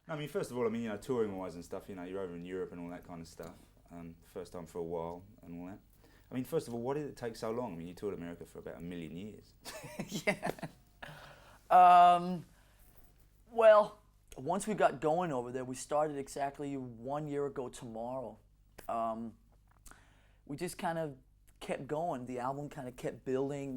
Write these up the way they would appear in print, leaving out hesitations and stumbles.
I mean, first of all, I mean, touring-wise and stuff, you're over in Europe and all that kind of stuff. First time for a while and all that. I mean, first of all, why did it take so long? I mean, you toured America for about 1,000,000 years. Yeah. Um, well, once we got going over there, we started exactly 1 year ago tomorrow. Um, we just kind of kept going. The album kind of kept building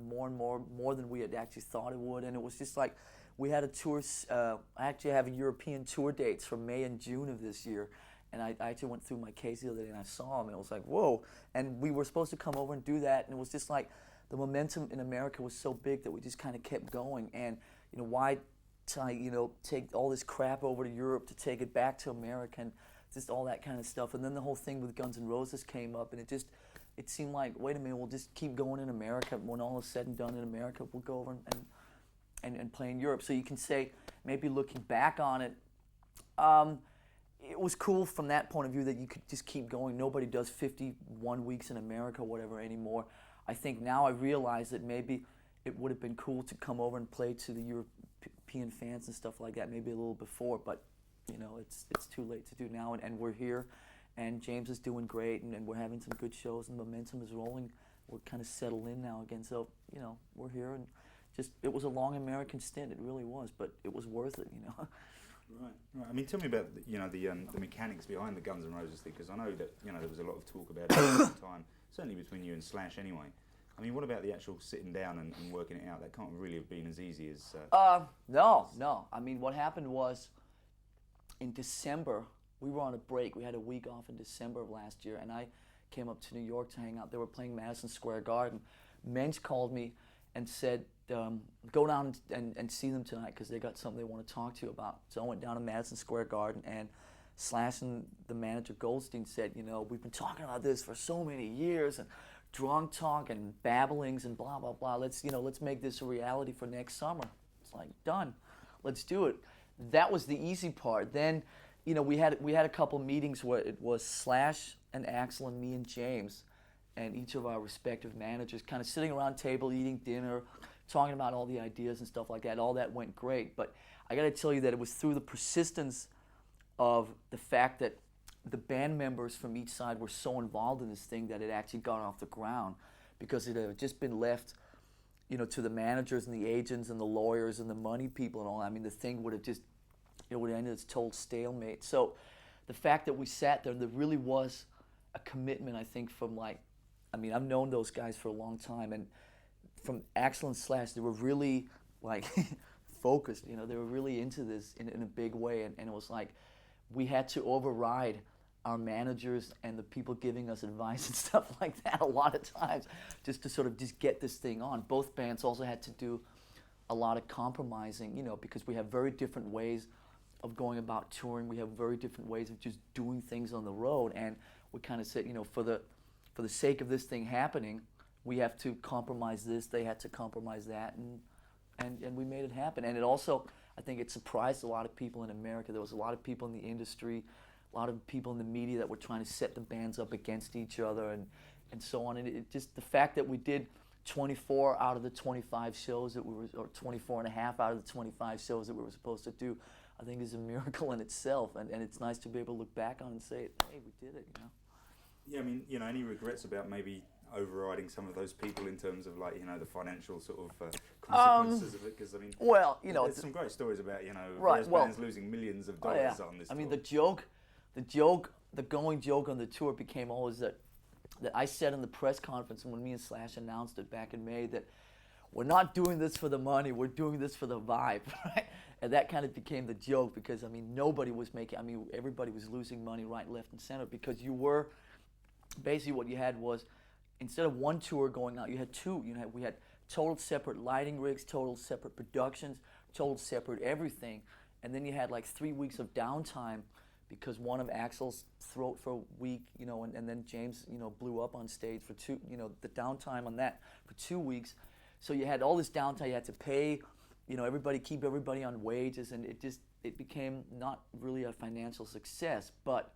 more and more than we had actually thought it would, and it was just like we had a tour. I actually have a European tour dates for May and June of this year, and I actually went through my case the other day and I saw them, and it was like whoa. And we were supposed to come over and do that, and it was just like the momentum in America was so big that we just kind of kept going. And why take all this crap over to Europe to take it back to America and just all that kind of stuff. And then the whole thing with Guns N' Roses came up, and it seemed like, wait a minute, we'll just keep going in America. When all is said and done in America, we'll go over and play in Europe. So you can say, maybe looking back on it, it was cool from that point of view that you could just keep going. Nobody does 51 weeks in America or whatever anymore. I think now I realize that maybe it would have been cool to come over and play to the European fans and stuff like that, maybe a little before, but it's too late to do now, and we're here, and James is doing great, and we're having some good shows, and momentum is rolling. We're kind of settled in now again, so we're here, and just it was a long American stint, it really was, but it was worth it. Right. I mean, tell me about the mechanics behind the Guns N' Roses thing, because I know that there was a lot of talk about it at the time, certainly between you and Slash anyway. I mean, what about the actual sitting down and working it out? That can't really have been as easy as. No. I mean, what happened was, in December, we were on a break. We had a week off in December of last year, and I came up to New York to hang out. They were playing Madison Square Garden. Mensch called me and said, go down and see them tonight because they got something they want to talk to you about. So I went down to Madison Square Garden, and Slash and the manager Goldstein said, we've been talking about this for so many years, and drunk talk and babblings and blah, blah, blah. Let's make this a reality for next summer. It's like, done. Let's do it. That was the easy part. Then, we had a couple meetings where it was Slash and Axl and me and James and each of our respective managers kind of sitting around table eating dinner, talking about all the ideas and stuff like that. All that went great. But I got to tell you that it was through the persistence of the fact that the band members from each side were so involved in this thing that it actually got off the ground, because it had just been left to the managers and the agents and the lawyers and the money people and all. I mean, the thing would have just, would have ended its total stalemate. So the fact that we sat there, there really was a commitment, I think, from I've known those guys for a long time, and from Axl and Slash, they were really focused, they were really into this in a big way, and it was like we had to override our managers and the people giving us advice and stuff like that a lot of times, just to sort of just get this thing on. Both bands also had to do a lot of compromising, because we have very different ways of going about touring. We have very different ways of just doing things on the road, and we kind of said, for the sake of this thing happening, we have to compromise this. They had to compromise that, and we made it happen. And it also, I think, it surprised a lot of people in America. There was a lot of people in the industry, a lot of people in the media that were trying to set the bands up against each other and so on. And it just, the fact that we did 24 out of the 25 shows that we were, or 24 and a half out of the 25 shows that we were supposed to do, I think is a miracle in itself. And it's nice to be able to look back on and say, hey, we did it, Yeah, I mean, any regrets about maybe overriding some of those people in terms of the financial sort of consequences of it? Because well, there's some great stories about right, bands losing millions of dollars on this. I mean, the going joke on the tour became always that I said in the press conference, and when me and Slash announced it back in May, that we're not doing this for the money, we're doing this for the vibe, right? And that kind of became the joke, because nobody was making, everybody was losing money right, left, and center, because you were basically, what you had was, instead of one tour going out, you had two. We had total separate lighting rigs, total separate productions, total separate everything, and then you had 3 weeks of downtime because one of Axl's throat for a week, and then James, blew up on stage for the downtime on that for 2 weeks. So you had all this downtime. You had to pay, keep everybody on wages, and it became not really a financial success. But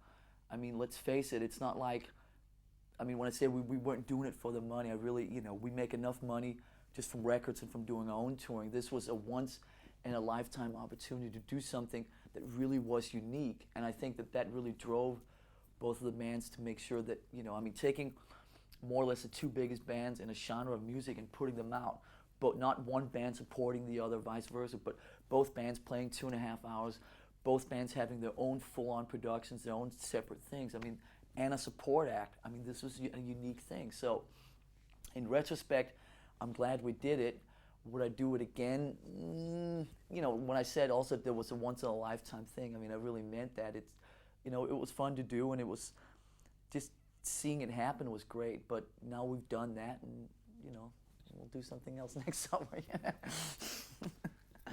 let's face it, it's not like. When I say we weren't doing it for the money, I really, we make enough money just from records and from doing our own touring. This was a once and a lifetime opportunity to do something that really was unique. And I think that really drove both of the bands to make sure that, taking more or less the two biggest bands in a genre of music and putting them out, but not one band supporting the other, vice versa, but both bands playing 2.5 hours, both bands having their own full-on productions, their own separate things. And a support act. This was a unique thing. So, in retrospect, I'm glad we did it. Would I do it again? When I said also there was a once-in-a-lifetime thing, I really meant that. It was fun to do, and it was just seeing it happen was great. But now we've done that, and we'll do something else next summer.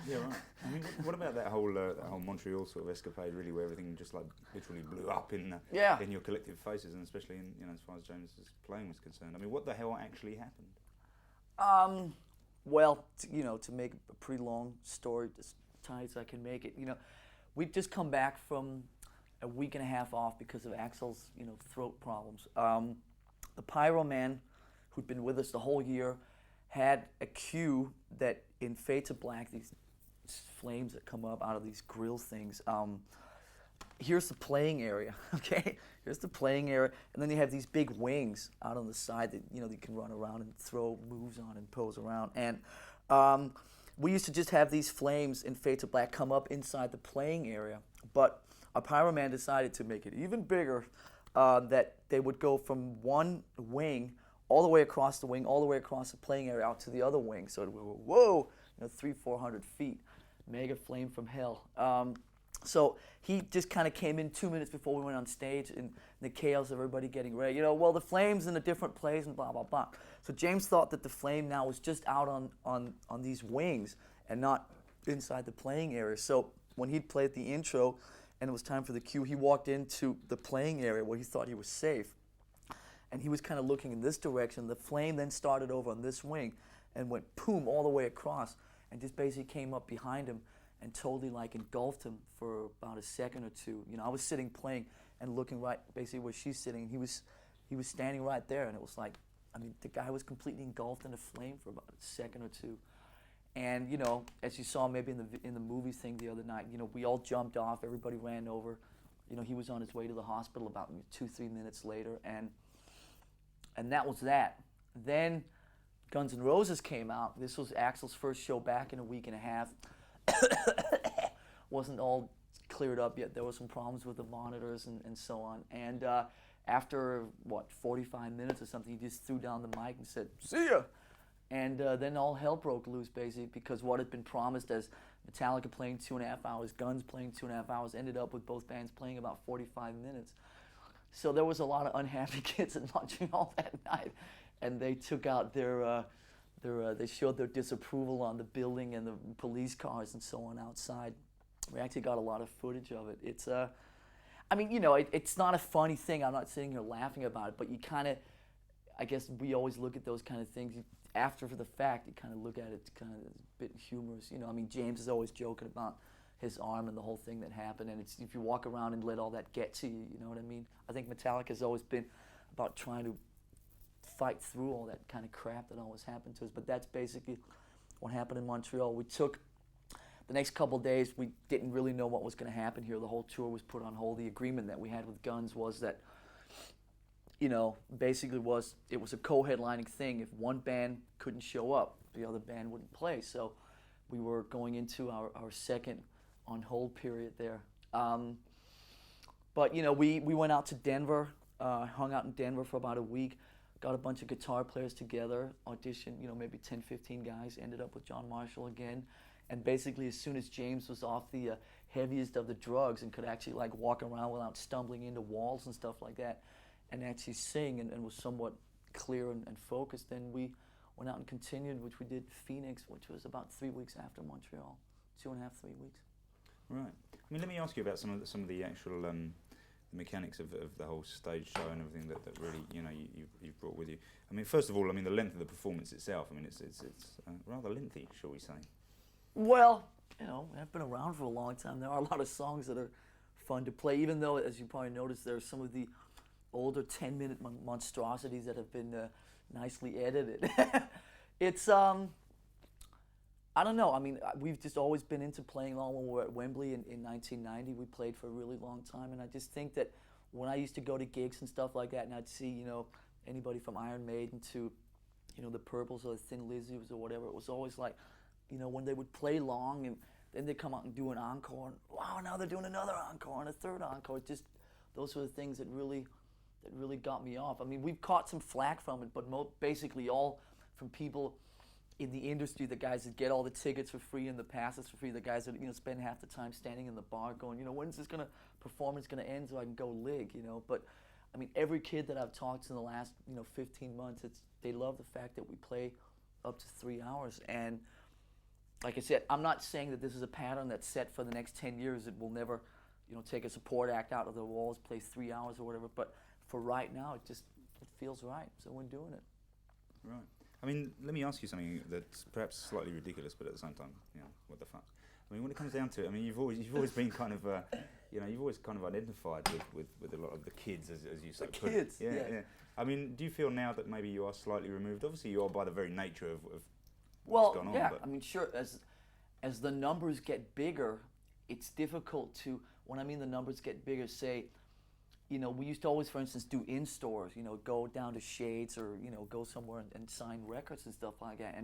Yeah, right. What about that whole Montreal sort of escapade, really, where everything just like literally blew up in your collective faces, and especially in as far as James's playing was concerned. What the hell actually happened? Well, to make a pretty long story as tight as I can make it, we'd just come back from a week and a half off because of Axl's, throat problems. The Pyro Man, who'd been with us the whole year, had a cue that in Fade to Black, these flames that come up out of these grill things. Here's the playing area, okay? Here's the playing area, and then you have these big wings out on the side that you can run around and throw moves on and pose around. And we used to just have these flames in Fade to Black come up inside the playing area, but our Pyro Man decided to make it even bigger, that they would go from one wing all the way across the wing, all the way across the playing area out to the other wing. So it would go, whoa, 300-400 feet, mega flame from hell. So he just kind of came in 2 minutes before we went on stage, in the chaos of everybody getting ready. The flame's in a different place and blah, blah, blah. So James thought that the flame now was just out on these wings and not inside the playing area. So when he'd played the intro and it was time for the cue, he walked into the playing area where he thought he was safe. And he was kind of looking in this direction. The flame then started over on this wing and went boom all the way across and just basically came up behind him and totally engulfed him for about a second or two. I was sitting playing and looking right basically where she's sitting, and he was standing right there, and it was the guy was completely engulfed in a flame for about a second or two. And as you saw maybe in the movie thing the other night, we all jumped off, everybody ran over. He was on his way to the hospital about 2-3 minutes later, and that was that. Then Guns N' Roses came out. This was Axl's first show back in a week and a half. Wasn't all cleared up yet. There were some problems with the monitors and so on. And after, 45 minutes or something, he just threw down the mic and said, "See ya!" And then all hell broke loose, basically, because what had been promised as Metallica playing 2.5 hours, Guns playing 2.5 hours, ended up with both bands playing about 45 minutes. So there was a lot of unhappy kids in Montreal that night, and they took out they showed their disapproval on the building and the police cars and so on outside. We actually got a lot of footage of it. It's it's not a funny thing. I'm not sitting here laughing about it, but you kind of, I guess we always look at those kind of things after the fact. You kind of look at it kind of a bit humorous. James is always joking about his arm and the whole thing that happened, and it's, if you walk around and let all that get to you, you know what I mean? I think Metallica's always been about trying to fight through all that kind of crap that always happened to us, but that's basically what happened in Montreal. We took the next couple of days, we didn't really know what was going to happen here. The whole tour was put on hold. The agreement that we had with Guns was that, basically it was a co-headlining thing. If one band couldn't show up, the other band wouldn't play. So we were going into our second on hold period there. But we went out to Denver, hung out in Denver for about a week, got a bunch of guitar players together, auditioned, maybe 10, 15 guys, ended up with John Marshall again. And basically as soon as James was off the heaviest of the drugs and could actually walk around without stumbling into walls and stuff like that and actually sing and was somewhat clear and focused, then we went out and continued, which we did Phoenix, which was about 3 weeks after Montreal, 2.5, 3 weeks. Right. Let me ask you about some of the actual mechanics of the whole stage show and everything that really you've brought with you. First of all, the length of the performance itself. It's rather lengthy, shall we say? Well, I've been around for a long time. There are a lot of songs that are fun to play, even though, as you probably noticed, there are some of the older 10-minute monstrosities that have been nicely edited. It's I don't know. I mean, we've just always been into playing long. When we were at Wembley in 1990, we played for a really long time, and I just think that when I used to go to gigs and stuff like that, and I'd see, anybody from Iron Maiden to, the Purples or the Thin Lizzy's or whatever, it was always like, when they would play long and then they'd come out and do an encore, and wow, now they're doing another encore and a third encore. Just those were the things that really got me off. I mean, we've caught some flack from it, but basically all from people in the industry, the guys that get all the tickets for free and the passes for free, the guys that spend half the time standing in the bar going, when's this performance gonna end so I can go lig, But I mean, every kid that I've talked to in the last 15 months, they love the fact that we play up to 3 hours. And like I said, I'm not saying that this is a pattern that's set for the next 10 years. It will never, take a support act out of the walls, play 3 hours or whatever. But for right now, it feels right. So we're doing it. Right. I mean, let me ask you something that's perhaps slightly ridiculous, but at the same time, what the fuck? I mean, when it comes down to it, I mean, you've always been kind of, you've always kind of identified with a lot of the kids, as you say. The kids, yeah. I mean, do you feel now that maybe you are slightly removed? Obviously, you are by the very nature of what's gone on. Yeah. I mean, sure. As the numbers get bigger, it's difficult to. When I mean the numbers get bigger, say. We used to always, for instance, do in-stores, go down to Shades or, go somewhere and sign records and stuff like that.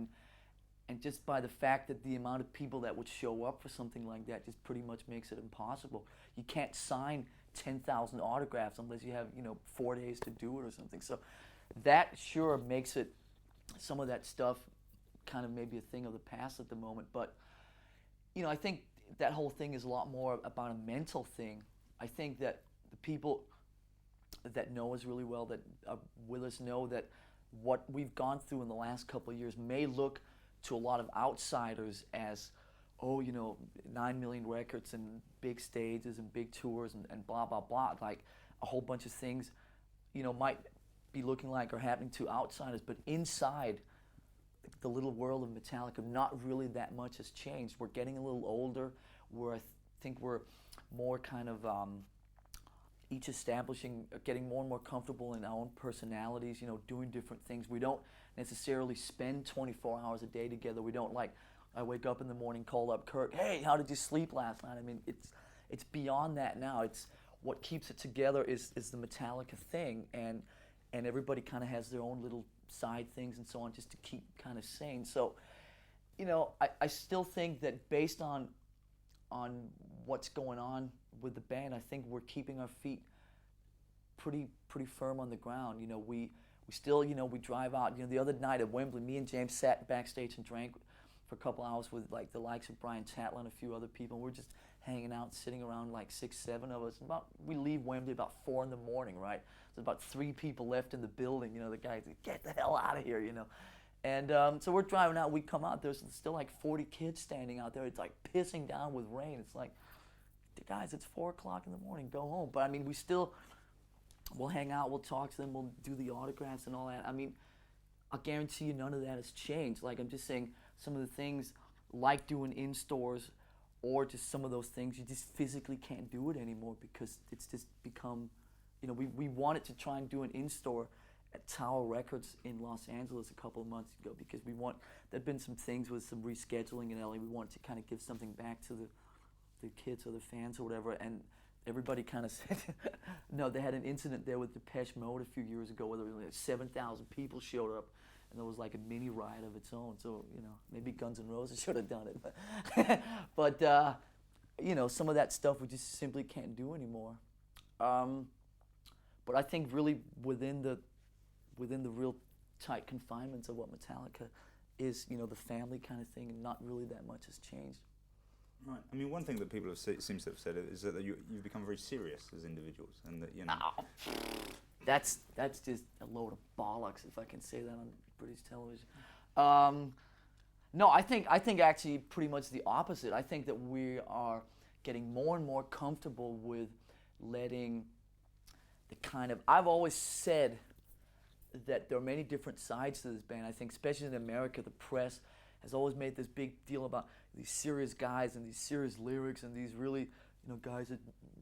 And just by the fact that the amount of people that would show up for something like that just pretty much makes it impossible. You can't sign 10,000 autographs unless you have, 4 days to do it or something. So that sure makes it, some of that stuff kind of maybe a thing of the past at the moment. But, I think that whole thing is a lot more about a mental thing. I think that the people that know us really well, that are with us, know that what we've gone through in the last couple of years may look to a lot of outsiders as, 9 million records and big stages and big tours and blah, blah, blah. Like a whole bunch of things, might be looking like are happening to outsiders, but inside the little world of Metallica, not really that much has changed. We're getting a little older. I think we're more kind of each establishing, getting more and more comfortable in our own personalities, doing different things. We don't necessarily spend 24 hours a day together. We don't I wake up in the morning, call up Kirk, hey, how did you sleep last night? I mean, it's beyond that now. It's what keeps it together is the Metallica thing, and everybody kind of has their own little side things and so on just to keep kind of sane. So, I still think that based on what's going on with the band, I think we're keeping our feet pretty firm on the ground. We still, we drive out. The other night at Wembley, me and James sat backstage and drank for a couple hours with the likes of Brian Tatler and a few other people. We're just hanging out, sitting around 6, 7 of us. We leave Wembley about 4 in the morning, right? There's about 3 people left in the building. The guys, get the hell out of here, And so we're driving out. We come out. There's still 40 kids standing out there. It's pissing down with rain. It's guys, it's 4 o'clock in the morning. Go home. But I mean, we'll hang out. We'll talk to them. We'll do the autographs and all that. I mean, I guarantee you none of that has changed. I'm just saying some of the things like doing in stores or just some of those things, you just physically can't do it anymore because it's just become, we wanted to try and do an in-store at Tower Records in Los Angeles a couple of months ago because there'd been some things with some rescheduling in LA. We wanted to kind of give something back to the kids or the fans or whatever, and everybody kind of said, no, they had an incident there with Depeche Mode a few years ago where there was 7,000 people showed up, and there was a mini riot of its own. So, maybe Guns N' Roses should have done it. But some of that stuff we just simply can't do anymore. But I think really within the real tight confinements of what Metallica is, the family kind of thing, and not really that much has changed. Right. I mean, one thing that people seems to have said is that you've become very serious as individuals, and that Oh, that's just a load of bollocks, if I can say that on British television. No, I think actually pretty much the opposite. I think that we are getting more and more comfortable with letting the kind of. I've always said that there are many different sides to this band. I think, especially in America, the press has always made this big deal about these serious guys and these serious lyrics and these really, guys that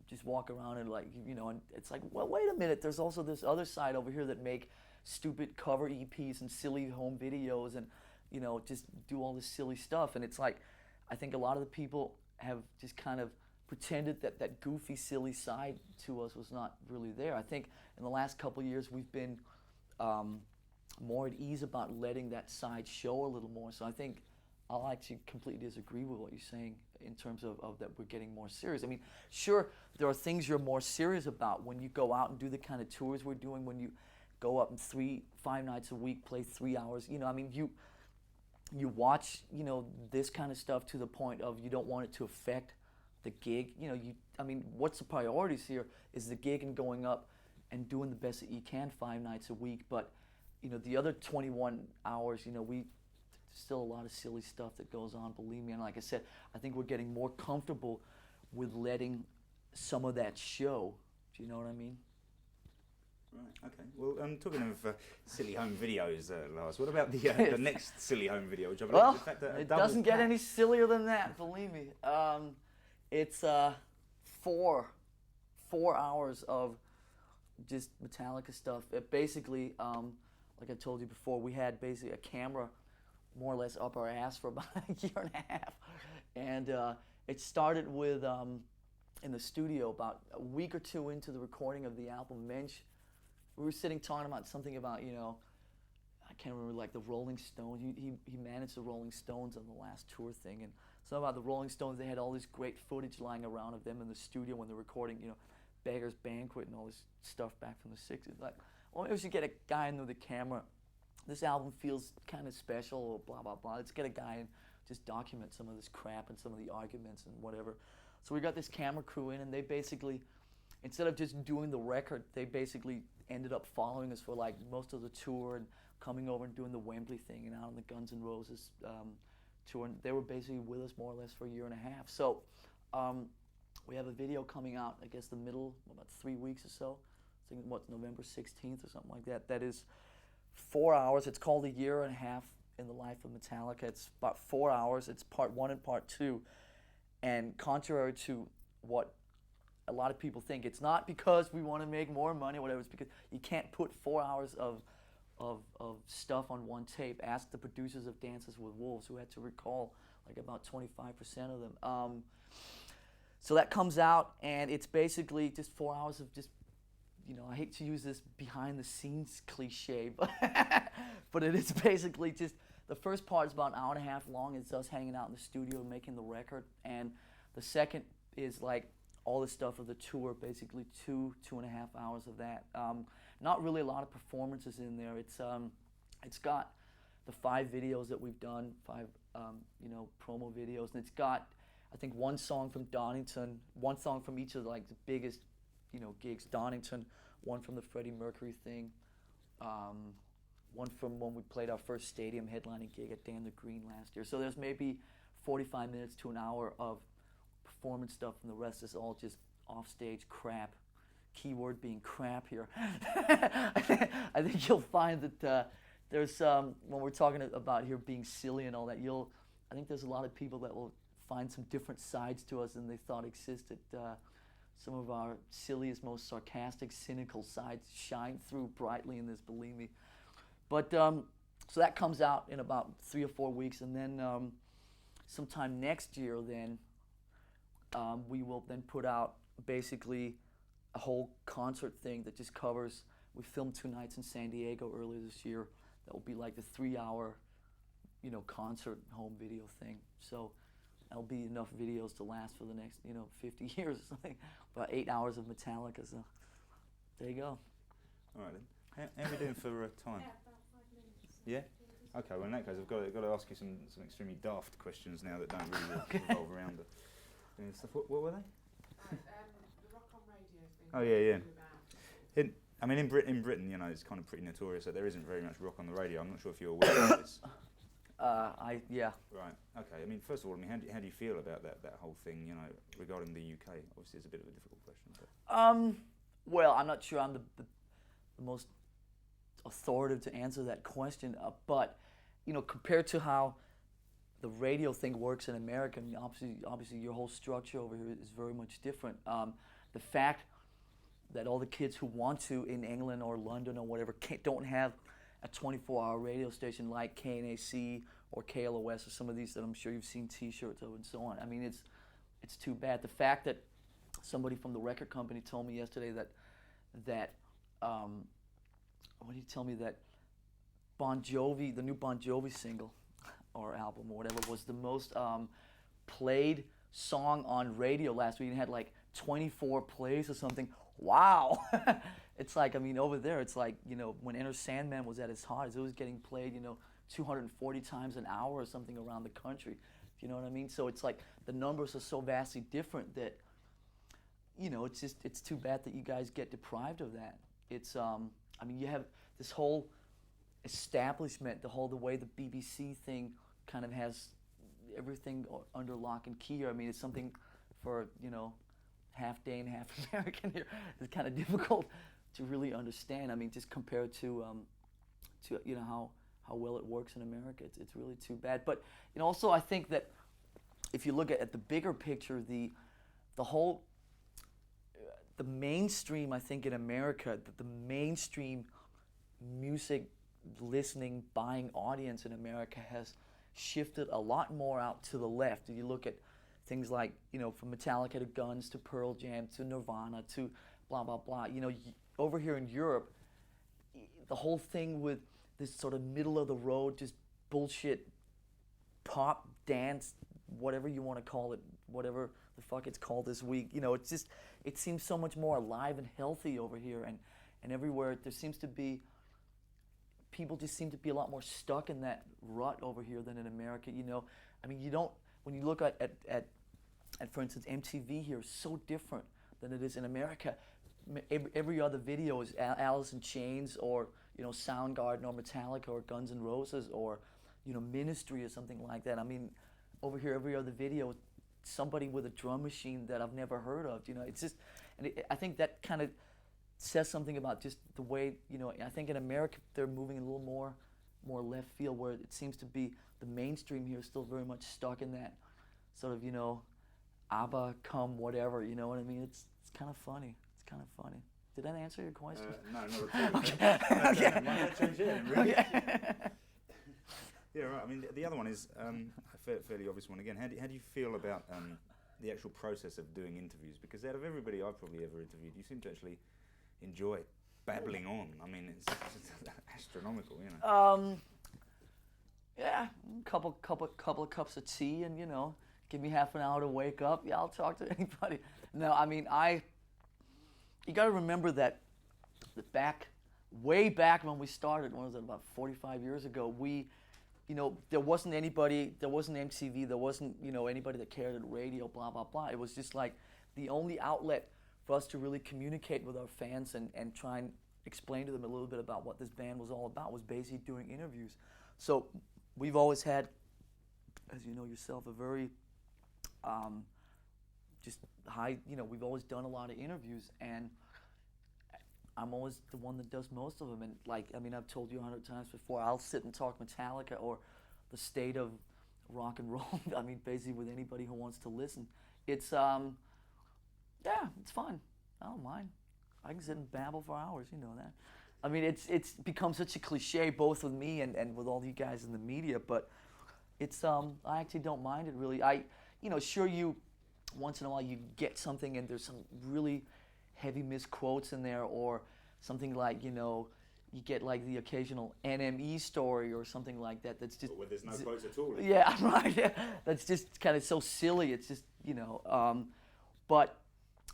just walk around and and it's well, wait a minute, there's also this other side over here that make stupid cover EPs and silly home videos and just do all this silly stuff. And it's like, I think a lot of the people have just kind of pretended that that goofy, silly side to us was not really there. I think in the last couple of years we've been more at ease about letting that side show a little more. So I think I'll actually completely disagree with what you're saying in terms of that we're getting more serious. I mean, sure, there are things you're more serious about when you go out and do the kind of tours we're doing, when you go up and 5 nights a week, play 3 hours. I mean, you watch, this kind of stuff to the point of you don't want it to affect the gig. I mean, what's the priorities here is the gig and going up and doing the best that you can 5 nights a week. But, the other 21 hours, there's still a lot of silly stuff that goes on, believe me. And like I said, I think we're getting more comfortable with letting some of that show. Do you know what I mean? Right, okay. Well, talking of silly home videos, Lars, what about the next silly home video? Which I believe Well, is the fact that it doesn't get any sillier than that, believe me. It's 4 hours of just Metallica stuff. It basically, like I told you before, we had basically a camera more or less up our ass for about a year and a half. And it started with, in the studio, about a week or two into the recording of the album, Mensch, we were sitting talking about something about, I can't remember, like the Rolling Stones. He managed the Rolling Stones on the last tour thing. And something about the Rolling Stones, they had all this great footage lying around of them in the studio when they're recording, Beggar's Banquet and all this stuff back from the 60s. Like, well, maybe we should get a guy in with a camera. This album feels kind of special, or blah, blah, blah. Let's get a guy and just document some of this crap and some of the arguments and whatever. So we got this camera crew in, and they basically, instead of just doing the record, they basically ended up following us for like most of the tour and coming over and doing the Wembley thing and out on the Guns N' Roses tour. And they were basically with us more or less for a year and a half. So we have a video coming out, I guess about 3 weeks or so. I think November 16th or something like that. That is 4 hours. It's called A Year and a Half in the Life of Metallica. It's about 4 hours. It's part 1 and part 2. And contrary to what a lot of people think, it's not because we want to make more money or whatever. It's because you can't put 4 hours of stuff on one tape. Ask the producers of Dances with Wolves, who had to recall like about 25% of them. So that comes out, and it's basically just 4 hours of just, I hate to use this behind the scenes cliche, but it is basically just, the first part is about an hour and a half long. It's us hanging out in the studio making the record. And the second is like all the stuff of the tour, basically 2.5 hours of that. Not really a lot of performances in there. It's got the 5 videos that we've done, 5 promo videos, and it's got, I think, 1 song from Donington, 1 song from each of like the biggest gigs. Donington, 1 from the Freddie Mercury thing, 1 from when we played our first stadium headlining gig at Dan the Green last year. So there's maybe 45 minutes to an hour of performance stuff, and the rest is all just offstage crap. Keyword being crap here. I think you'll find that there's when we're talking about here being silly and all that, I think there's a lot of people that will find some different sides to us than they thought existed. Some of our silliest, most sarcastic, cynical sides shine through brightly in this, believe me. But so that comes out in about 3 or 4 weeks, and then sometime next year, then we will then put out basically a whole concert thing that just covers. We filmed 2 nights in San Diego earlier this year. That will be like the 3-hour, concert home video thing. So that'll be enough videos to last for the next, 50 years or something. About 8 hours of Metallica. So there you go. All right then. How are we doing for time? Yeah. Okay. Well, in that case, I've got to ask you some extremely daft questions now that don't really revolve around it. And stuff. What were they? The rock on radio thing. Oh yeah. In Britain, it's kind of pretty notorious that there isn't very much rock on the radio. I'm not sure if you're aware of this. Yeah. Right. Okay. I mean, first of all, how do you feel about that whole thing? Regarding the UK. Obviously, it's a bit of a difficult question. But. Well, I'm not sure I'm the most authoritative to answer that question. But compared to how the radio thing works in America, I mean, obviously, your whole structure over here is very much different. The fact that all the kids who want to in England or London or whatever don't have a 24-hour radio station like KNAC or KLOS or some of these that I'm sure you've seen T-shirts of and so on. I mean, it's too bad. The fact that somebody from the record company told me yesterday that what did he tell me, that Bon Jovi, the new Bon Jovi single or album or whatever, was the most played song on radio last week and had like 24 plays or something. Wow. It's like, I mean, over there, it's like, you know, when Enter Sandman was at its hottest, it was getting played, you know, 240 times an hour or something around the country. You know what I mean? So it's like the numbers are so vastly different that, you know, it's too bad that you guys get deprived of that. It's, I mean, you have this whole establishment, the way the BBC thing kind of has everything under lock and key here. I mean, it's something for, you know, half Dane, half American here. It's kind of difficult to really understand. I mean, just compared to you know how well it works in America, it's really too bad. But you know, also I think that if you look at the bigger picture, the whole the mainstream, I think in America, the mainstream music listening, buying audience in America has shifted a lot more out to the left. If you look at things like, you know, from Metallica to Guns to Pearl Jam to Nirvana to blah, blah, blah. You know, over here in Europe, the whole thing with this sort of middle of the road, just bullshit pop, dance, whatever you want to call it, whatever the fuck it's called this week. You know, it's just, it seems so much more alive and healthy over here, and everywhere there seems to be, people just seem to be a lot more stuck in that rut over here than in America. You know, I mean, you don't, when you look at for instance, MTV here is so different than it is in America. Every other video is Alice in Chains or, you know, Soundgarden or Metallica or Guns N' Roses or, you know, Ministry or something like that. I mean, over here, every other video, somebody with a drum machine that I've never heard of. You know, it's just, and I think that kind of says something about just the way, you know, I think in America they're moving a little more left field, where it seems to be the mainstream here is still very much stuck in that sort of, you know, ABBA, come whatever, you know what I mean? It's kind of funny. It's kind of funny. Did that answer your question? No, not at all. Okay. Might have changed it, really. Okay. Yeah, right. I mean, the other one is a fairly obvious one again. How do you feel about the actual process of doing interviews? Because out of everybody I've probably ever interviewed, you seem to actually enjoy babbling on. I mean, it's astronomical, you know. Yeah, couple of cups of tea, and you know, give me half an hour to wake up. Yeah, I'll talk to anybody. No, I mean, you got to remember that way back when we started, what was it, about 45 years ago, you know, there wasn't anybody, there wasn't MTV, there wasn't, you know, anybody that cared at radio, blah, blah, blah. It was just like the only outlet for us to really communicate with our fans and try and explain to them a little bit about what this band was all about, was basically doing interviews. So we've always had, as you know yourself, a very just high, you know, we've always done a lot of interviews, and I'm always the one that does most of them. And like, I mean, I've told you 100 times before, I'll sit and talk Metallica or the state of rock and roll. I mean, basically with anybody who wants to listen. It's, yeah, it's fun. I don't mind. I can sit and babble for hours, you know that. I mean, it's become such a cliche, both with me and with all you guys in the media, but it's, I actually don't mind it really. You know, sure, you, once in a while you get something and there's some really heavy misquotes in there, or something like, you know, you get like the occasional NME story or something like that that's just... Where there's no quotes at all. Yeah, right. Yeah. That's just kind of so silly. It's just, you know, but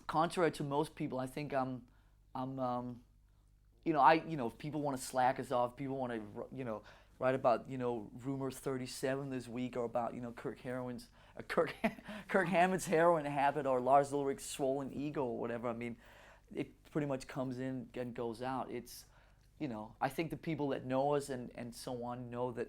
contrary to most people, I think I'm you know, if people want to slack us off, people want to, you know, write about, you know, Rumors 37 this week, or about, you know, Kirk Hammett's heroin habit, or Lars Ulrich's swollen ego, or whatever. I mean, it pretty much comes in and goes out. It's, you know, I think the people that know us and so on know that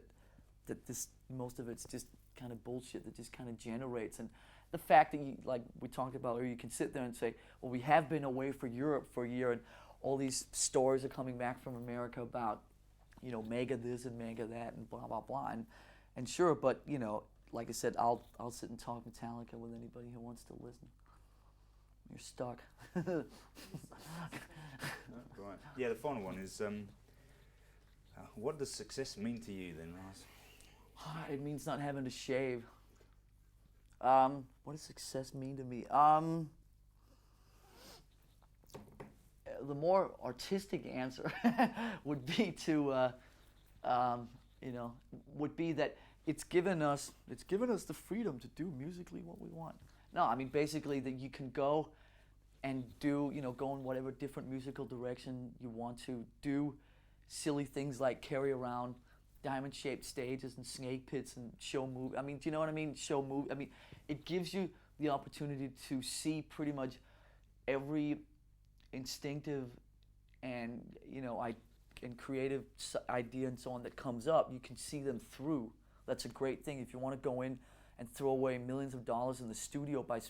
this, most of it's just kind of bullshit that just kind of generates. And the fact that you, like we talked about, or you can sit there and say, well, we have been away for Europe for a year, and all these stories are coming back from America about, you know, mega this and mega that and blah, blah, blah. And sure, but, you know, like I said, I'll sit and talk Metallica with anybody who wants to listen. You're stuck. Right. Yeah, the final one is, what does success mean to you then, Lars? It means not having to shave. What does success mean to me? The more artistic answer would be to, would be that it's given us the freedom to do musically what we want. No, I mean basically that you can go and do, go in whatever different musical direction you want to, do silly things like carry around diamond-shaped stages and snake pits and show move. I mean, do you know what I mean? Show move. I mean, it gives you the opportunity to see pretty much every instinctive and and creative idea and so on that comes up. You can see them through. That's a great thing. If you want to go in and throw away millions of dollars in the studio by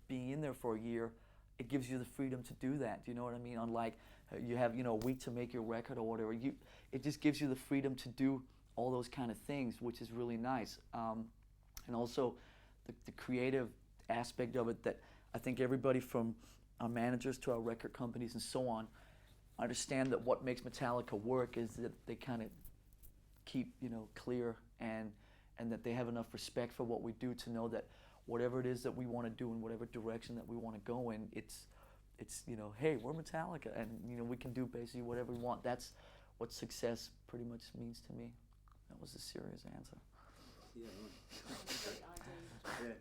being in there for a year, it gives you the freedom to do that. Do you know what I mean? Unlike you have a week to make your record or whatever. It just gives you the freedom to do all those kind of things, which is really nice. And also the creative aspect of it that I think everybody from our managers to our record companies and so on understand that what makes Metallica work is that they kind of keep clear and that they have enough respect for what we do to know that whatever it is that we want to do in whatever direction that we want to go in, it's hey, we're Metallica, and we can do basically whatever we want. That's what success pretty much means to me. That was a serious answer.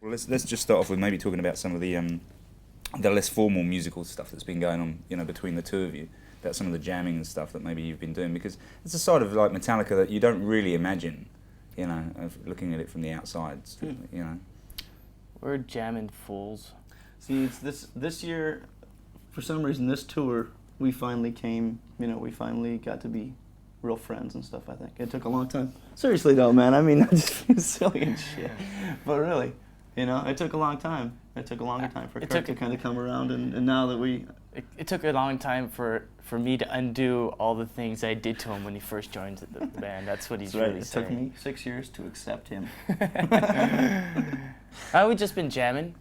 Well, let's just start off with maybe talking about some of the less formal musical stuff that's been going on, between the two of you, about some of the jamming and stuff that maybe you've been doing, because it's a side of like Metallica that you don't really imagine, of looking at it from the outside, We're jamming fools. See, it's this year, for some reason, this tour, we finally got to be real friends and stuff, I think. It took a long time. Seriously though, man, I mean, I just feel silly and shit. But really, it took a long time. It took a longer time for Kurt to kind of come around, and now that we... It took a long time for me to undo all the things I did to him when he first joined the band. That's what he's really saying. It took me 6 years to accept him. We've just been jamming,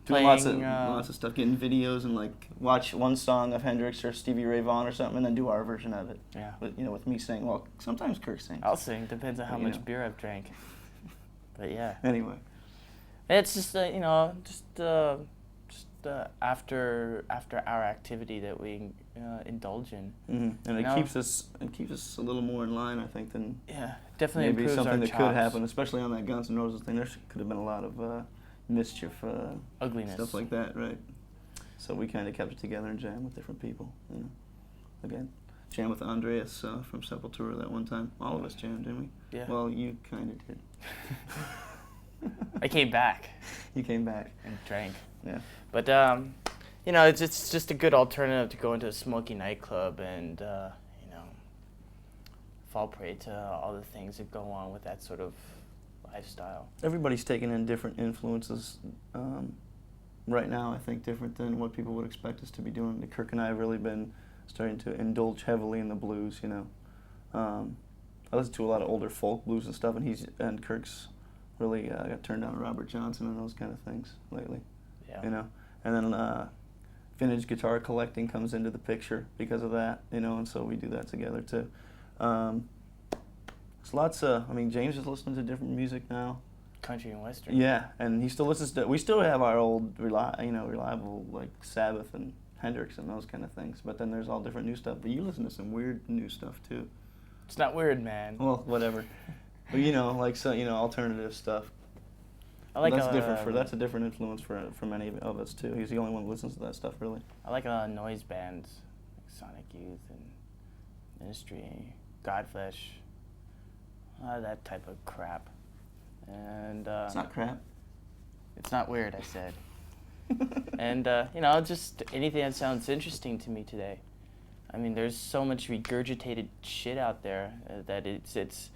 Doing lots of stuff, getting videos and watch one song of Hendrix or Stevie Ray Vaughan or something, and then do our version of it. Yeah. With me singing. Well, sometimes Kirk sings. I'll sing. Depends on how much beer I've drank. But yeah. Anyway. It's just after our activity that we indulge in. Mm-hmm. And it keeps us a little more in line, I think, than definitely maybe improves something our that chops. could happen, especially on that Guns N' Roses thing. There could have been a lot of mischief, ugliness, stuff like that, right? So we kind of kept it together and jammed with different people. Again, jammed with Andreas from Sepultura that one time. All of us jammed, didn't we? Yeah. Well, you kind of did. I came back. You came back and drank. Yeah. But it's just a good alternative to go into a smoky nightclub and fall prey to all the things that go on with that sort of lifestyle. Everybody's taking in different influences right now, I think, different than what people would expect us to be doing. Kirk and I have really been starting to indulge heavily in the blues, I listen to a lot of older folk blues and stuff, and Kirk's really got turned on to Robert Johnson and those kind of things lately. Yeah. And then vintage guitar collecting comes into the picture because of that, and so we do that together too. There's lots of, James is listening to different music now. Country and Western. Yeah, and he still listens to, we still have our old reliable like Sabbath and Hendrix and those kind of things, but then there's all different new stuff. But you listen to some weird new stuff too. It's not weird, man. Well, whatever. But alternative stuff. I like that's a different influence for many of us too. He's the only one who listens to that stuff, really. I like noise bands like Sonic Youth and Ministry, Godflesh, that type of crap. And it's not crap. It's not weird, I said. And just anything that sounds interesting to me today. There's so much regurgitated shit out there that it's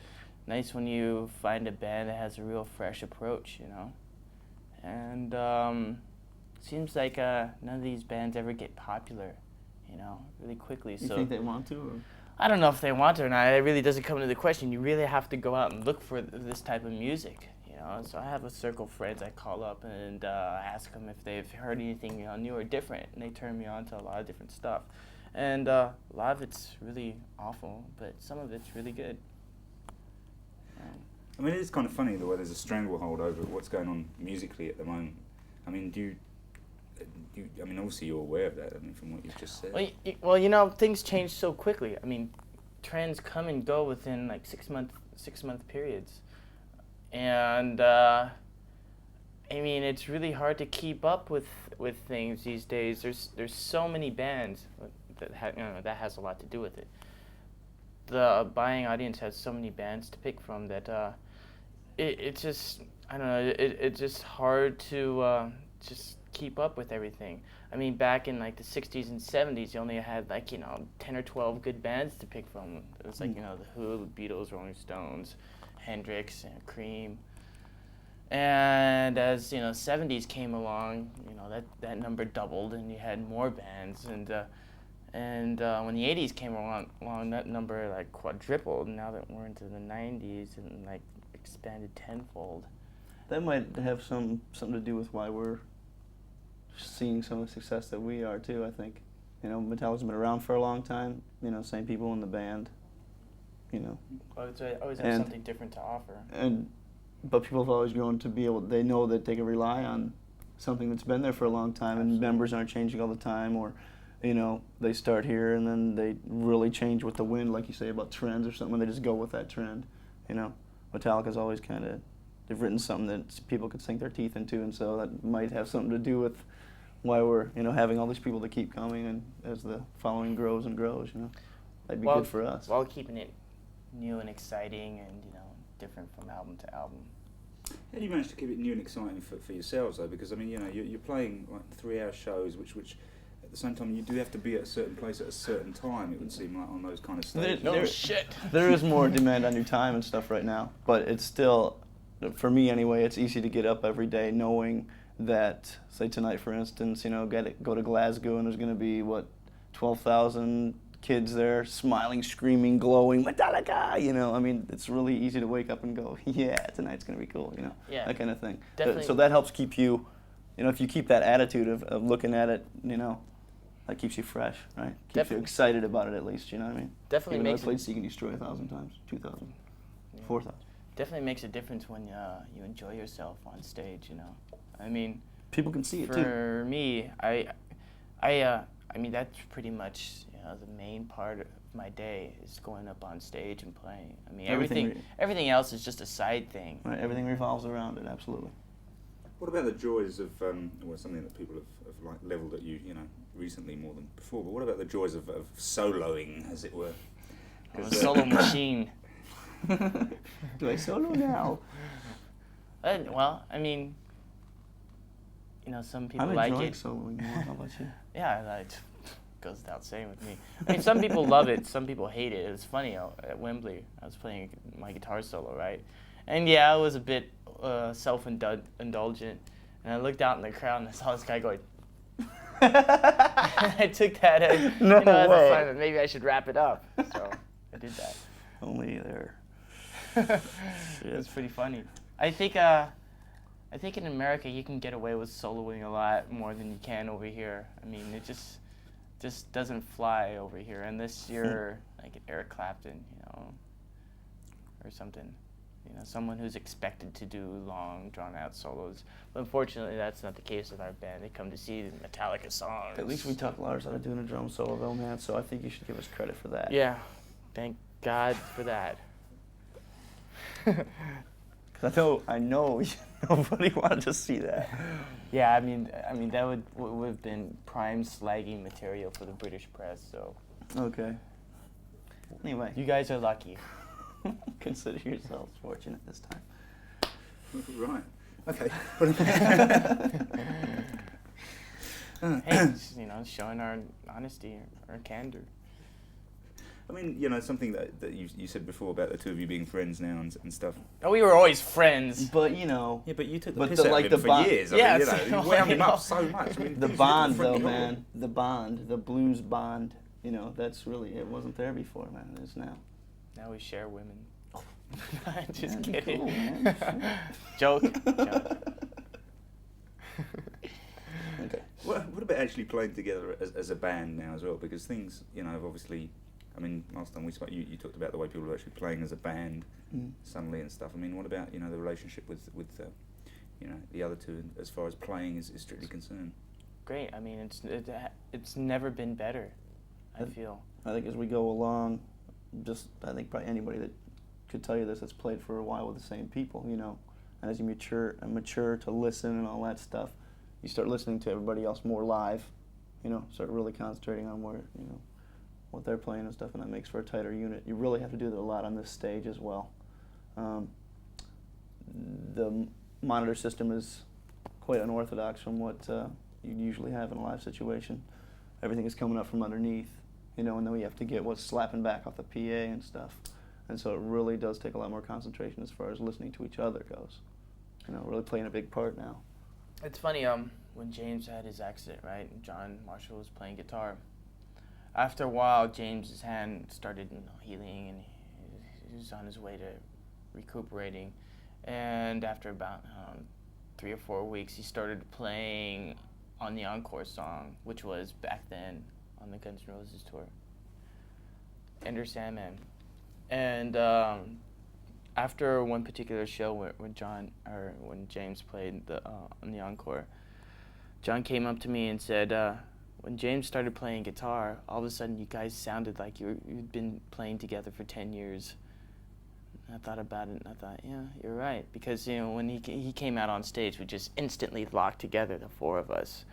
nice when you find a band that has a real fresh approach, And seems like none of these bands ever get popular, really quickly. You think they want to? Or? I don't know if they want to or not. It really doesn't come into the question. You really have to go out and look for this type of music, So I have a circle of friends I call up and ask them if they've heard anything new or different, and they turn me on to a lot of different stuff. And a lot of it's really awful, but some of it's really good. I mean, it's kind of funny the way there's a stranglehold over what's going on musically at the moment. I mean, I mean, obviously you're aware of that. I mean, from what you've just said. Well, you know, things change so quickly. I mean, trends come and go within like 6-month periods, and I mean, it's really hard to keep up with things these days. There's so many bands that has a lot to do with it. The buying audience has so many bands to pick from that it's just, I don't know, it's just hard to just keep up with everything. I mean, back in like the 60s and 70s, you only had like, you know, 10 or 12 good bands to pick from. It was like, you know, the Who, the Beatles, Rolling Stones, Hendrix, and Cream. And as, you know, 70s came along, you know, that number doubled and you had more bands. And when the 80s came along, that number like quadrupled. Now that we're into the 90s and like expanded tenfold. That might have something to do with why we're seeing some of the success that we are too. I think, you know, Metallica's been around for a long time. You know, same people in the band. You know, always have something different to offer. But people have always grown to be able. They know that they can rely on something that's been there for a long time, and members aren't changing all the time, or, you know, they start here and then they really change with the wind, like you say about trends or something. They just go with that trend. You know, Metallica's always kind of. They've written something that people could sink their teeth into, and so that might have something to do with why we're, you know, having all these people that keep coming, and as the following grows and grows, you know, that'd be good for us. While keeping it new and exciting, and, you know, different from album to album. How do you manage to keep it new and exciting for yourselves though? Because I mean, you know, you're playing like 3-hour shows, which at the same time you do have to be at a certain place at a certain time. It would seem like on those kind of stages. There is more demand on your time and stuff right now, but it's still. For me anyway, it's easy to get up every day knowing that, say tonight for instance, you know, go to Glasgow and there's going to be, 12,000 kids there smiling, screaming, glowing, Metallica, you know. I mean, it's really easy to wake up and go, yeah, tonight's going to be cool, you know, that kind of thing. Definitely. So that helps keep you, you know, if you keep that attitude of looking at it, you know, that keeps you fresh, right? Keeps you excited about it at least, you know what I mean? Definitely Even makes though I played Seek and Destroy 1,000 times, 2,000, 4,000. Definitely makes a difference when you enjoy yourself on stage, you know. I mean, people can see it too. For me, I mean, that's pretty much, you know, the main part of my day is going up on stage and playing. I mean, everything else is just a side thing. Right, everything revolves around it, absolutely. What about the joys of, something that people have like levelled at you, you know, recently more than before, but what about the joys of soloing, as it were? I'm a solo machine. Do I solo now? Well, I mean, you know, some people like it. I'm enjoying soloing more. How about you? Yeah, it goes without saying with me. I mean, some people love it, some people hate it. It's funny, at Wembley, I was playing my guitar solo, right? And yeah, I was a bit self-indulgent, and I looked out in the crowd and I saw this guy going. I took that as, as a sign that maybe I should wrap it up. So I did that. Only there. It was pretty funny. I think in America you can get away with soloing a lot more than you can over here. I mean, it just doesn't fly over here unless you're like Eric Clapton, you know, or something. You know, someone who's expected to do long, drawn-out solos. But unfortunately, that's not the case with our band. They come to see Metallica songs. At least we talk Lars out of doing a drum solo, though, man. So I think you should give us credit for that. Yeah, thank God for that. Because I know nobody wanted to see that. Yeah, I mean that would have been prime slagging material for the British press. So. Okay. Anyway, you guys are lucky. Consider yourselves fortunate this time. Right. Okay. Hey, you know, showing our honesty, our candor. I mean, you know, something that you said before about the two of you being friends now and stuff. Oh, we were always friends. But, you know... Yeah, but you took the piss out of him for years. Yeah, I mean, you know, you wound him up so much. I mean, the bond, though, man. The bond. The blues bond. You know, that's really... It wasn't there before, man. It is now. Now we share women. Just kidding. Cool, man. Joke. Okay. What about actually playing together as a band now as well? Because things, you know, have obviously I mean, last time we spoke, you talked about the way people are actually playing as a band suddenly and stuff. I mean, what about, you know, the relationship with you know, the other two as far as playing is strictly concerned? Great. I mean, it's never been better, I feel. I think as we go along, I think probably anybody that could tell you this that's played for a while with the same people, you know, and as you mature to listen and all that stuff, you start listening to everybody else more live, you know, start really concentrating on where, you know, what they're playing and stuff, and that makes for a tighter unit. You really have to do that a lot on this stage as well. The monitor system is quite unorthodox from what you'd usually have in a live situation. Everything is coming up from underneath, you know, and then we have to get what's slapping back off the PA and stuff. And so it really does take a lot more concentration as far as listening to each other goes. You know, really playing a big part now. It's funny, when James had his accident, right, and John Marshall was playing guitar. After a while, James's hand started, you know, healing, and he was on his way to recuperating. And after about 3 or 4 weeks, he started playing on the encore song, which was back then on the Guns N' Roses tour, Enter Sandman. And after one particular show when James played on the encore, John came up to me and said, when James started playing guitar, all of a sudden you guys sounded like you'd been playing together for 10 years. I thought about it, and I thought, yeah, you're right. Because, you know, when he came out on stage, we just instantly locked together, the four of us.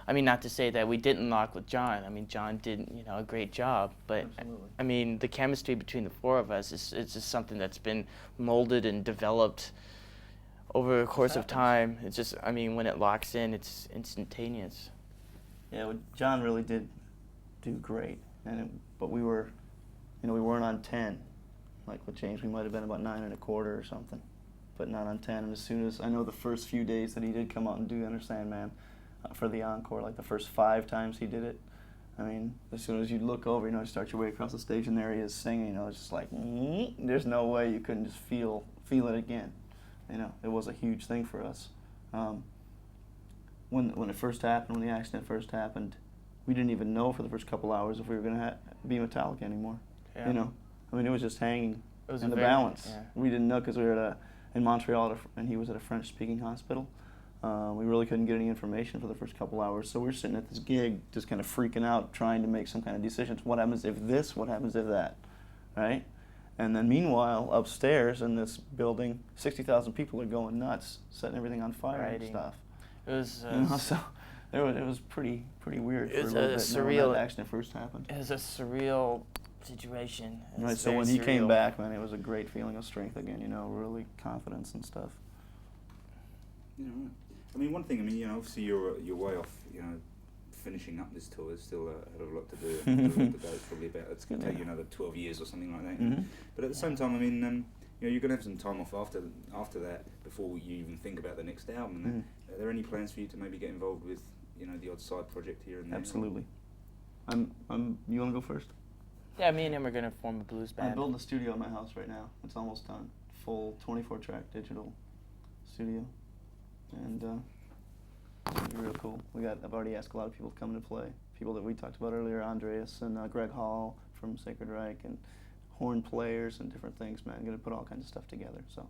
I mean, not to say that we didn't lock with John. I mean, John did, you know, a great job. But, Absolutely. I mean, the chemistry between the four of us is just something that's been molded and developed over a course of time. It's just, I mean, when it locks in, it's instantaneous. Yeah, well, John really did do great, but we were, you know, we weren't on 10. Like with James, we might have been about 9 1/4 or something, but not on 10. And as soon as, I know the first few days that he did come out and do Enter Sandman for the encore, like the first 5 times he did it, I mean, as soon as you look over, you know, you start your way across the stage and there he is singing, you know, it's just like, there's no way you couldn't just feel it again. You know, it was a huge thing for us. When it first happened, when the accident first happened, we didn't even know for the first couple hours if we were going to be Metallica anymore. Yeah. You know, I mean, it was just hanging It was in the balance. Yeah. We didn't know because we were in Montreal and he was at a French-speaking hospital. We really couldn't get any information for the first couple hours, so we were sitting at this gig just kind of freaking out, trying to make some kind of decisions. What happens if this? What happens if that? Right? And then meanwhile, upstairs in this building, 60,000 people are going nuts, setting everything on fire and stuff. It was, you know, so it was pretty weird for a little bit surreal. when that accident first happened. It was a surreal situation. Right, so when he came back, man, it was a great feeling of strength again, you know, really confidence and stuff. Yeah, right. I mean, one thing, I mean, you know, obviously you're way off, you know, finishing up this tour. There's still a hell of a lot to do. A lot to go. It's probably it's going to take you another 12 years or something like that. Mm-hmm. But at the same time, I mean, you know, you're going to have some time off after that before you even think about the next album. And are there any plans for you to maybe get involved with, you know, the odd side project here and there? Absolutely. You want to go first? Yeah, me and him are going to form a blues band. I'm building a studio at my house right now. It's almost done. Full 24-track digital studio. And it's going to be real cool. I've already asked a lot of people to come in and play. People that we talked about earlier, Andreas and Greg Hall from Sacred Reich, and horn players and different things, man. I'm going to put all kinds of stuff together. So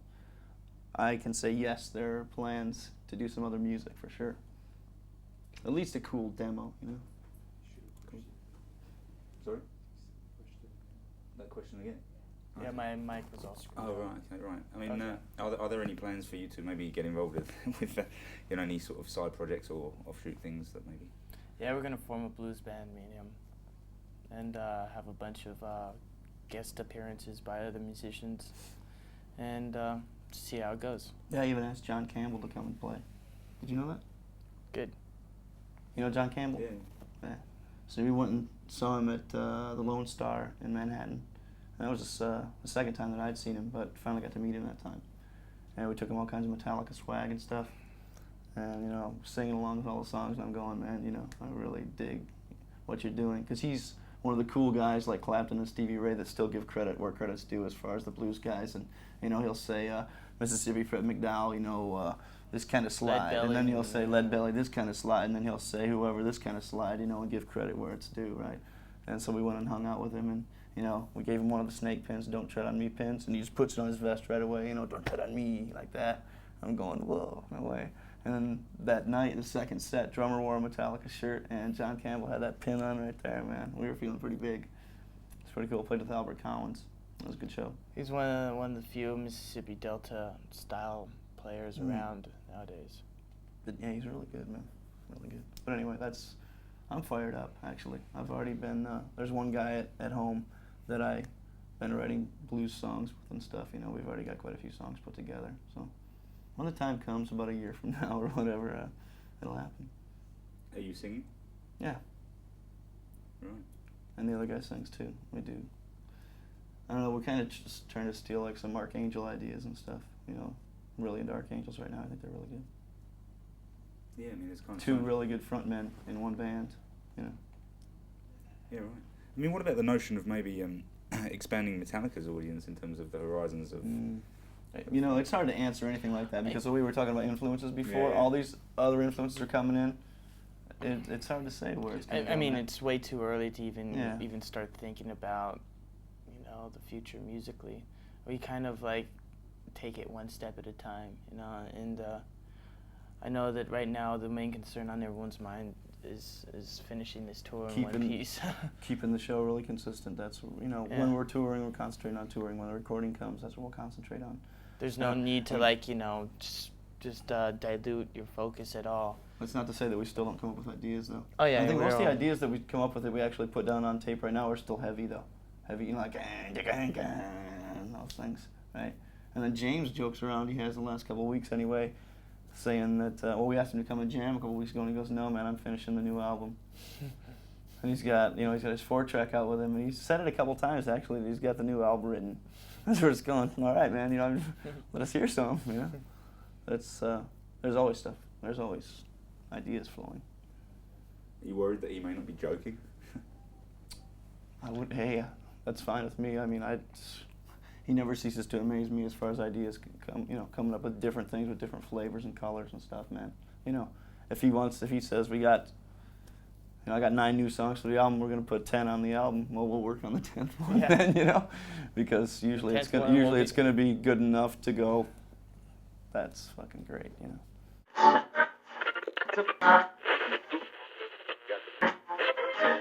I can say yes, there are plans to do some other music for sure. At least a cool demo, you know. Cool. Sorry? That question again? Yeah, my mic was all screwed Oh, up. right, okay, right. I mean, are there any plans for you to maybe get involved with you know, any sort of side projects or offshoot things that maybe? Yeah, we're going to form a blues band, me and him, and have a bunch of guest appearances by other musicians, and see how it goes. Yeah, I even asked John Campbell to come and play. Did you know that? Good. You know John Campbell? Yeah. So we went and saw him at the Lone Star in Manhattan. And that was just the second time that I'd seen him, but finally got to meet him that time. And we took him all kinds of Metallica swag and stuff. And, you know, singing along with all the songs, and I'm going, man, you know, I really dig what you're doing. Because he's one of the cool guys like Clapton and Stevie Ray that still give credit where credit's due as far as the blues guys. And, you know, he'll say, Mississippi Fred McDowell, you know, this kind of slide. And then he'll say Lead Belly, this kind of slide. And then he'll say whoever, this kind of slide, you know, and give credit where it's due, right? And so we went and hung out with him, and You know, we gave him one of the snake pins, "Don't tread on me" pins, and he just puts it on his vest right away. You know, "Don't tread on me," like that. I'm going, whoa, no way. And then that night, the second set, drummer wore a Metallica shirt, and John Campbell had that pin on right there, man. We were feeling pretty big. It's pretty cool. Played with Albert Collins. It was a good show. He's one of the few Mississippi Delta style players around nowadays. But yeah, he's really good, man. Really good. But anyway, I'm fired up, actually. I've already been, there's one guy at home that I've been writing blues songs with and stuff. You know, we've already got quite a few songs put together. So when the time comes, about a year from now or whatever, it'll happen. Are you singing? Yeah. Right. And the other guy sings too. We do. I don't know, we're kind of just trying to steal like some Archangel ideas and stuff. You know, I'm really into Archangels right now. I think they're really good. Yeah, I mean, it's kind of Two really good frontmen in one band, you know. Yeah, right. I mean, what about the notion of maybe expanding Metallica's audience in terms of the horizons of... You know, it's hard to answer anything like that because we were talking about influences before. Yeah. All these other influences are coming in. It's hard to say where it's going to go. I mean, it's way too early to Yeah. even start thinking about, you know, the future musically. We kind of like take it one step at a time, you know. And I know that right now the main concern on everyone's mind is finishing this tour in one piece. Keeping the show really consistent. That's, you know, Yeah. when we're touring, we're concentrating on touring. When the recording comes, that's what we'll concentrate on. There's no need to like, you know, just dilute your focus at all. That's not to say that we still don't come up with ideas, though. Oh yeah, I think we're most of the all- ideas that we come up with that we actually put down on tape right now are still heavy, though. Heavy, you know, like, and those things, right? And then James jokes around, he has the last couple of weeks anyway, saying that, well, we asked him to come and jam a couple of weeks ago, and he goes, "No, man, I'm finishing the new album." And he's got his 4-track out with him, and he's said it a couple times, actually, that he's got the new album written. That's where it's going. All right, man, you know, let us hear some, you know. That's, there's always stuff. There's always ideas flowing. Are you worried that he may not be joking? Hey, that's fine with me. I mean, he never ceases to amaze me as far as ideas come, you know, coming up with different things with different flavors and colors and stuff, man. You know, if he says we got, you know, I got 9 new songs for the album, we're gonna put 10 on the album. Well, we'll work on the 10th one then, you know, because usually it's gonna be good enough to go. That's fucking great, you know.